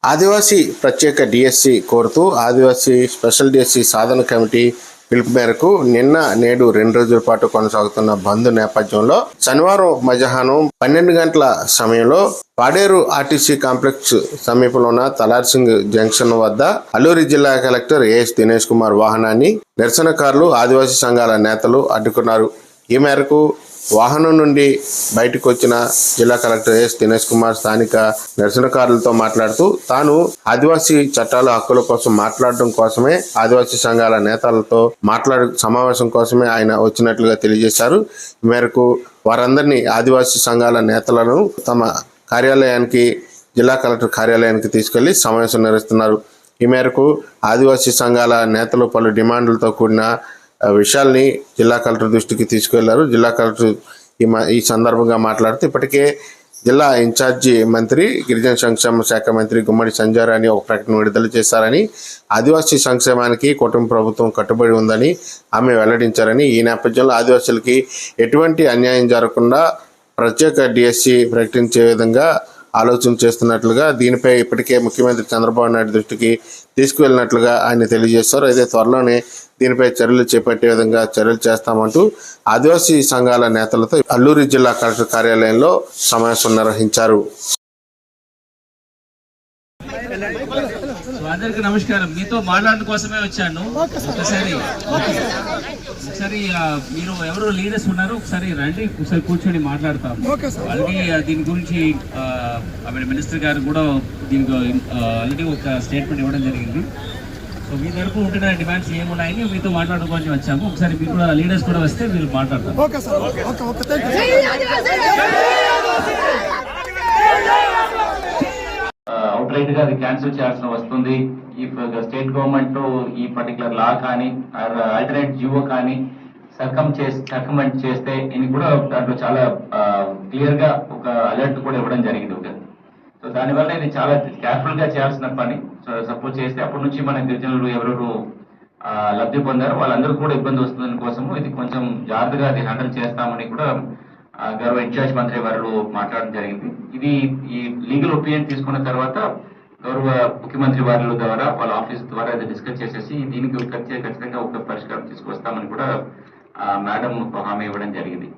ఆదివాసీ ప్రత్యేక డిఎస్సి కోరుతూ ఆదివాసీ special DSC సాధన committee పిలుపు మేరకు నిన్న నేడు 2 రోజుల పాటు కొనసాగుతున్న బంద్ నేపథ్యంలో శనివారం మధ్యాహ్నం 12 గంటల సమయంలో పాడేరు ఆర్టీసీ కాంప్లెక్స్ సమీపంలో ఉన్న తలార్సింగ్ జంక్షన్ వద్ద అల్లూరి జిల్లా కలెక్టర్ ఏఎస్ దినేష్ కుమార్ వాహనాన్ని నిరసనకారులు ఆదివాసీ సంఘాల నేతలు అడ్డుకున్నారు. ఈ మేరకు వాహనం నుండి బయటకు వచ్చిన జిల్లా కలెక్టర్ ఎస్ దినేష్ కుమార్ స్థానిక నిరసనకారులతో మాట్లాడుతూ తాను ఆదివాసీ చట్టాల హక్కుల కోసం మాట్లాడడం కోసమే ఆదివాసీ సంఘాల నేతలతో సమావేశం కోసమే ఆయన వచ్చినట్లుగా తెలియజేశారు. ఈ మేరకు వారందరినీ ఆదివాసీ సంఘాల నేతలను తమ కార్యాలయానికి జిల్లా కలెక్టర్ కార్యాలయానికి తీసుకెళ్లి సమావేశం నిర్వహిస్తున్నారు. ఈ మేరకు ఆదివాసీ సంఘాల నేతలు పలు డిమాండ్లతో కూడిన విషయాల్ని జిల్లా కలెక్టర్ దృష్టికి తీసుకెళ్లారు. జిల్లా కలెక్టర్ ఈ సందర్భంగా మాట్లాడుతూ ఇప్పటికే జిల్లా ఇన్ఛార్జి మంత్రి గిరిజన సంక్షేమ శాఖ మంత్రి గుమ్మడి సంజారాణి ఒక ప్రకటన విడుదల చేశారని, ఆదివాసీ సంక్షేమానికి కుటుంబ ప్రభుత్వం కట్టుబడి ఉందని ఆమె వెల్లడించారని, ఈ నేపథ్యంలో ఆదివాసులకి ఎటువంటి అన్యాయం జరగకుండా ప్రత్యేక డిఎస్సి ప్రకటించే విధంగా ఆలోచన చేస్తున్నట్లుగా దీనిపై ఇప్పటికే ముఖ్యమంత్రి చంద్రబాబు నాయుడు దృష్టికి తీసుకువెళ్ళినట్లుగా ఆయన తెలియజేశారు. అయితే త్వరలోనే దీనిపై చర్యలు చేపట్టే విధంగా చర్యలు చేస్తామంటూ ఆదివాసీ సంఘాల నేతలతో అల్లూరి జిల్లా కలెక్టర్ కార్యాలయంలో సమావేశం నిర్వహించారు. అందరికి నమస్కారం. మీతో మాట్లాడడం కోసమే వచ్చాను. ఒకసారి మీరు ఎవరు లీడర్స్ ఉన్నారు, ఒకసారి రండి, ఒకసారి కూర్చొని మాట్లాడతాం. ఆల్రెడీ దీని గురించి మినిస్టర్ గారు కూడా దీనికి ఆల్రెడీ ఒక స్టేట్మెంట్ ఇవ్వడం జరిగింది. సో మీ తరపు ఉంటున్న డిమాండ్స్ ఏమున్నాయని మీతో మాట్లాడుకోవడానికి వచ్చాము. ఒకసారి మీరు కూడా లీడర్స్ కూడా వస్తే మీరు మాట్లాడతాం. అవుట్రైట్ గా అది క్యాన్సిల్ చేయాల్సిన వస్తుంది. ఈ స్టేట్ గవర్నమెంట్ ఈ పర్టికులర్ లా కానీ ఆల్టర్నేట్ జియో కానీ సర్కమెంట్ చేస్తే ఇది కూడా దాంట్లో చాలా క్లియర్ గా ఒక అలర్ట్ కూడా ఇవ్వడం జరిగింది. ఒక సో దానివల్ల ఇది చాలా కేర్ఫుల్ గా చేయాల్సిన పని. సో సపోజ్ చేస్తే అప్పటి నుంచి మన గిరిజనులు ఎవరెవరు లబ్ధి పొందారో వాళ్ళందరూ కూడా ఇబ్బంది వస్తుందని కోసము ఇది కొంచెం జాగ్రత్తగా అది హ్యాండిల్ చేస్తామని కూడా గౌరవ ఇన్ఛార్జ్ మంత్రి వారు మాట్లాడడం జరిగింది. ఇది ఈ లీగల్ ఒపీనియన్ తీసుకున్న తర్వాత గౌరవ ముఖ్యమంత్రి వారి ద్వారా వాళ్ళ ఆఫీస్ ద్వారా ఇది డిస్కస్ చేసేసి దీనికి ఖచ్చితంగా ఒక పరిష్కారం తీసుకొస్తామని కూడా మేడం హామీ ఇవ్వడం జరిగింది.